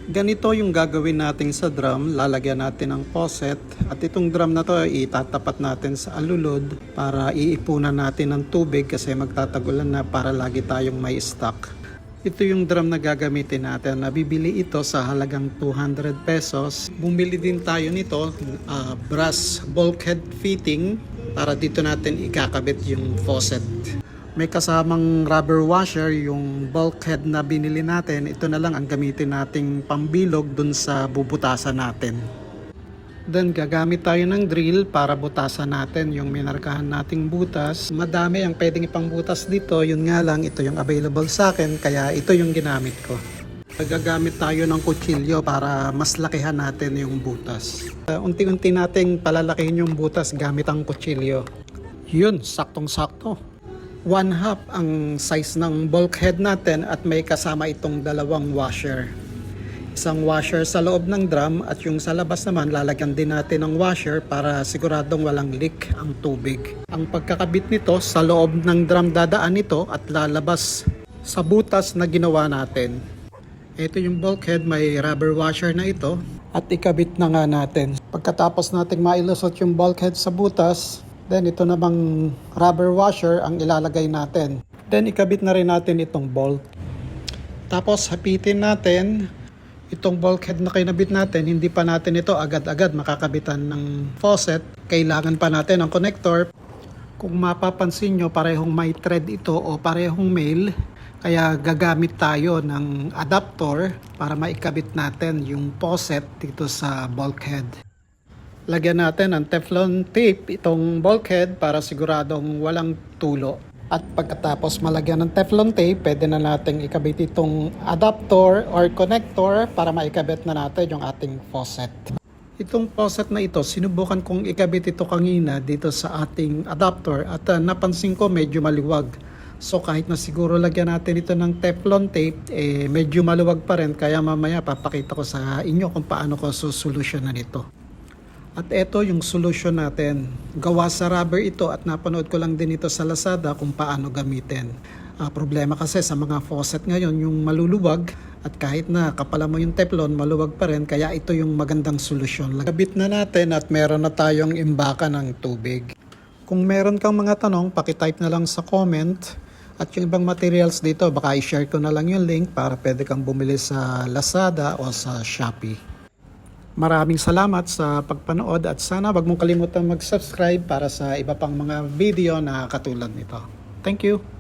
Ganito yung gagawin natin sa drum. Lalagyan natin ng faucet at itong drum na to itatapat natin sa alulod para iipunan natin ng tubig kasi magtatagulan na para lagi tayong may stock. Ito yung drum na gagamitin natin. Nabibili ito sa halagang 200 pesos. Bumili din tayo nito, brass bulkhead fitting para dito natin ikakabit yung faucet. May kasamang rubber washer yung bulkhead na binili natin. Ito na lang ang gamitin nating pambilog dun sa bubutasan natin. Then gagamit tayo ng drill para butasan natin yung minarkahan nating butas. Madami ang pwedeng ipangbutas dito. Yun nga lang, ito yung available sa akin kaya ito yung ginamit ko. Gagamit tayo ng kutsilyo para mas lakihan natin yung butas. Unti-unti nating palalakihin yung butas gamit ang kutsilyo. Yun, saktong-sakto. 1/2 ang size ng bulkhead natin at may kasama itong dalawang washer. Isang washer sa loob ng drum at yung sa labas naman lalagyan din natin ng washer para siguradong walang leak ang tubig. Ang pagkakabit nito sa loob ng drum dadaan ito at lalabas sa butas na ginawa natin. Ito yung bulkhead, may rubber washer na ito at ikabit na nga natin. Pagkatapos nating mailusot yung bulkhead sa butas, then ito namang rubber washer ang ilalagay natin. Then ikabit na rin natin itong bolt. Tapos hapitin natin itong bulkhead na kinabit natin. Hindi pa natin ito agad-agad makakabitan ng faucet. Kailangan pa natin ng connector. Kung mapapansin nyo, parehong may thread ito o parehong male. Kaya gagamit tayo ng adapter para maikabit natin yung faucet dito sa bulkhead. Lagyan natin ng Teflon tape itong bulkhead para siguradong walang tulo. At pagkatapos malagyan ng Teflon tape, pwede na natin ikabit itong adapter or connector para maikabit na natin yung ating faucet. Itong faucet na ito, sinubukan kong ikabit ito kanina dito sa ating adapter at napansin ko medyo maluwag. So kahit na siguro lagyan natin ito ng Teflon tape, medyo maluwag pa rin. Kaya mamaya papakita ko sa inyo kung paano ko susolusyonan ito. At ito yung solution natin. Gawa sa rubber ito at napanood ko lang din ito sa Lazada kung paano gamitin. Problema kasi sa mga faucet ngayon yung maluluwag at kahit na kapalan mo yung Teflon, maluwag pa rin. Kaya ito yung magandang solusyon. Kabit na natin at meron na tayong imbaka ng tubig. Kung meron kang mga tanong, pakitype na lang sa comment. At yung ibang materials dito, baka i-share ko na lang yung link para pwede kang bumili sa Lazada o sa Shopee. Maraming salamat sa pagpanood at sana wag mong kalimutan mag-subscribe para sa iba pang mga video na katulad nito. Thank you!